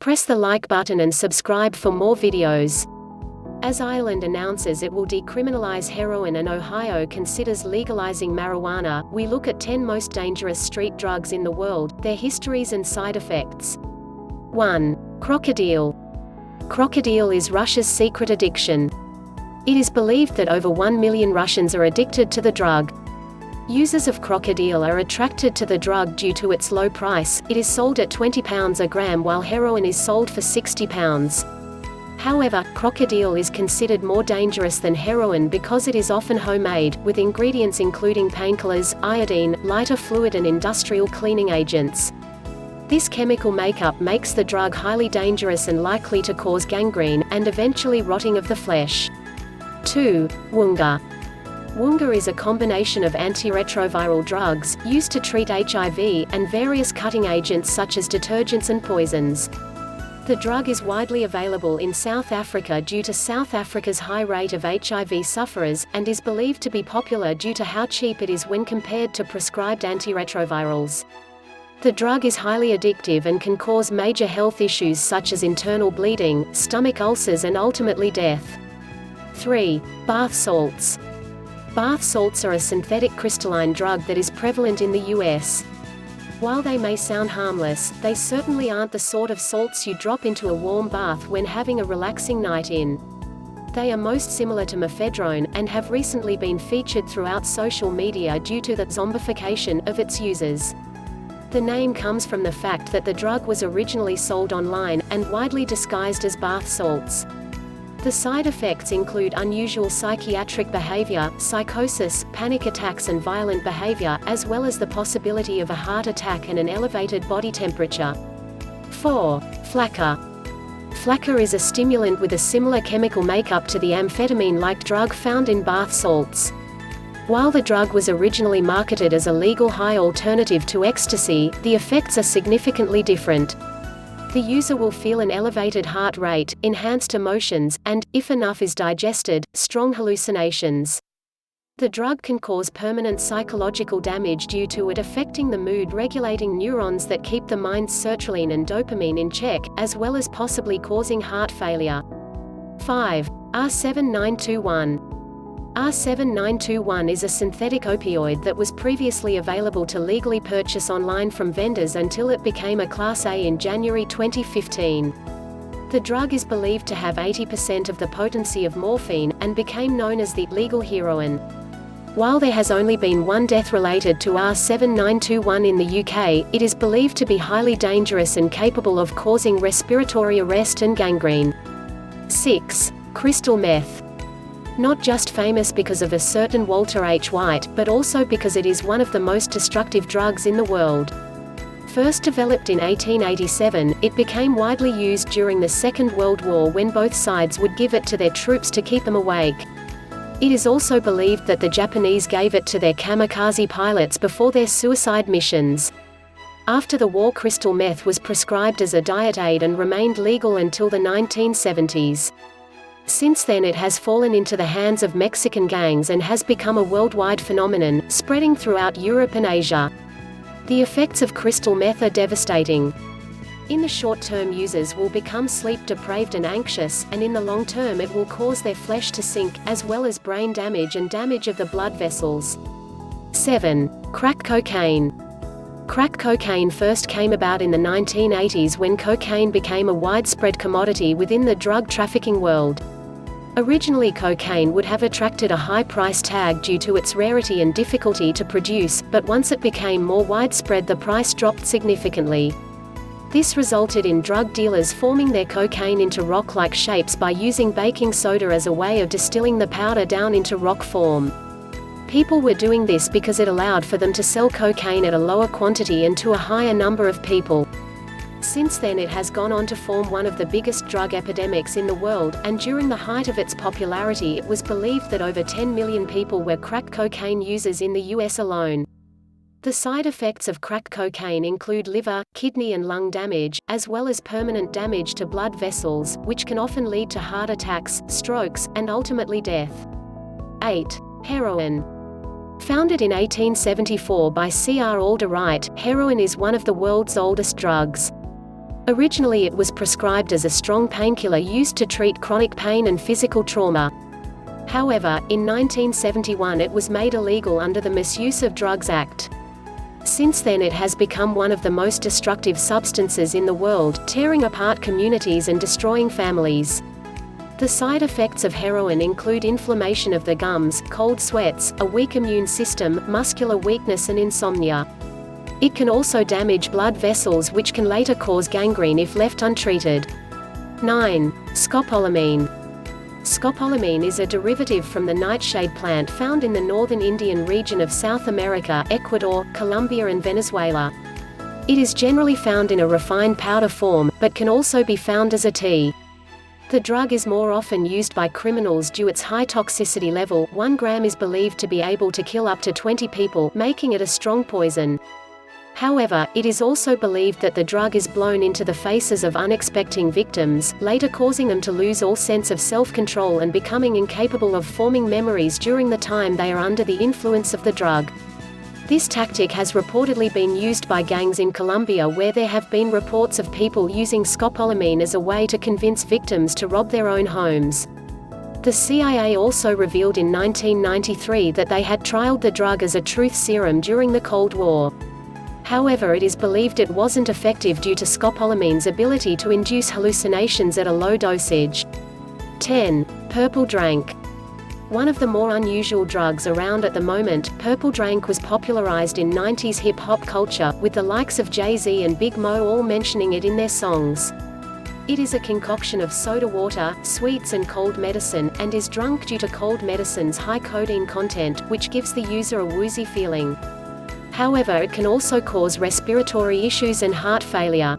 Press the like button and subscribe for more videos. As Ireland announces it will decriminalize heroin and Ohio considers legalizing marijuana, we look at 10 most dangerous street drugs in the world, their histories and side effects. 1. Crocodile. Crocodile is Russia's secret addiction. It is believed that over 1 million Russians are addicted to the drug. Users of crocodile are attracted to the drug due to its low price. It is sold at £20 a gram while heroin is sold for £60. However, crocodile is considered more dangerous than heroin because it is often homemade, with ingredients including painkillers, iodine, lighter fluid and industrial cleaning agents. This chemical makeup makes the drug highly dangerous and likely to cause gangrene, and eventually rotting of the flesh. 2. Wunga. Wunga is a combination of antiretroviral drugs, used to treat HIV, and various cutting agents such as detergents and poisons. The drug is widely available in South Africa due to South Africa's high rate of HIV sufferers, and is believed to be popular due to how cheap it is when compared to prescribed antiretrovirals. The drug is highly addictive and can cause major health issues such as internal bleeding, stomach ulcers and ultimately death. 3. Bath salts. Bath salts are a synthetic crystalline drug that is prevalent in the US. While they may sound harmless, they certainly aren't the sort of salts you drop into a warm bath when having a relaxing night in. They are most similar to mephedrone, and have recently been featured throughout social media due to the zombification of its users. The name comes from the fact that the drug was originally sold online, and widely disguised as bath salts. The side effects include unusual psychiatric behavior, psychosis, panic attacks and violent behavior, as well as the possibility of a heart attack and an elevated body temperature. 4. Flakka. Flakka is a stimulant with a similar chemical makeup to the amphetamine-like drug found in bath salts. While the drug was originally marketed as a legal high alternative to ecstasy, the effects are significantly different. The user will feel an elevated heart rate, enhanced emotions, and, if enough is digested, strong hallucinations. The drug can cause permanent psychological damage due to it affecting the mood-regulating neurons that keep the mind's sertraline and dopamine in check, as well as possibly causing heart failure. 5. R7921. R7921 is a synthetic opioid that was previously available to legally purchase online from vendors until it became a Class A in January 2015. The drug is believed to have 80% of the potency of morphine, and became known as the legal heroin. While there has only been one death related to R7921 in the UK, it is believed to be highly dangerous and capable of causing respiratory arrest and gangrene. 6. Crystal meth. Not just famous because of a certain Walter H. White, but also because it is one of the most destructive drugs in the world. First developed in 1887, it became widely used during the Second World War when both sides would give it to their troops to keep them awake. It is also believed that the Japanese gave it to their kamikaze pilots before their suicide missions. After the war, crystal meth was prescribed as a diet aid and remained legal until the 1970s. Since then it has fallen into the hands of Mexican gangs and has become a worldwide phenomenon, spreading throughout Europe and Asia. The effects of crystal meth are devastating. In the short term, users will become sleep-deprived and anxious, and in the long term it will cause their flesh to sink, as well as brain damage and damage of the blood vessels. 7. Crack cocaine. Crack cocaine first came about in the 1980s when cocaine became a widespread commodity within the drug trafficking world. Originally, cocaine would have attracted a high price tag due to its rarity and difficulty to produce, but once it became more widespread, the price dropped significantly. This resulted in drug dealers forming their cocaine into rock-like shapes by using baking soda as a way of distilling the powder down into rock form. People were doing this because it allowed for them to sell cocaine at a lower quantity and to a higher number of people. Since then it has gone on to form one of the biggest drug epidemics in the world, and during the height of its popularity it was believed that over 10 million people were crack cocaine users in the US alone. The side effects of crack cocaine include liver, kidney and lung damage, as well as permanent damage to blood vessels, which can often lead to heart attacks, strokes, and ultimately death. 8. Heroin. Founded in 1874 by C.R. Alder Wright, heroin is one of the world's oldest drugs. Originally it was prescribed as a strong painkiller used to treat chronic pain and physical trauma. However, in 1971 it was made illegal under the Misuse of Drugs Act. Since then it has become one of the most destructive substances in the world, tearing apart communities and destroying families. The side effects of heroin include inflammation of the gums, cold sweats, a weak immune system, muscular weakness and insomnia. It can also damage blood vessels which can later cause gangrene if left untreated. 9. Scopolamine. Scopolamine is a derivative from the nightshade plant found in the northern Indian region of South America, Ecuador, Colombia and Venezuela. It is generally found in a refined powder form, but can also be found as a tea. The drug is more often used by criminals due its high toxicity level. 1 gram is believed to be able to kill up to 20 people, making it a strong poison. However, it is also believed that the drug is blown into the faces of unsuspecting victims, later causing them to lose all sense of self-control and becoming incapable of forming memories during the time they are under the influence of the drug. This tactic has reportedly been used by gangs in Colombia, where there have been reports of people using scopolamine as a way to convince victims to rob their own homes. The CIA also revealed in 1993 that they had trialed the drug as a truth serum during the Cold War. However, it is believed it wasn't effective due to scopolamine's ability to induce hallucinations at a low dosage. 10. Purple drank. One of the more unusual drugs around at the moment, purple drank was popularized in 90s hip-hop culture, with the likes of Jay-Z and Big Mo all mentioning it in their songs. It is a concoction of soda water, sweets and cold medicine, and is drunk due to cold medicine's high codeine content, which gives the user a woozy feeling. However, it can also cause respiratory issues and heart failure.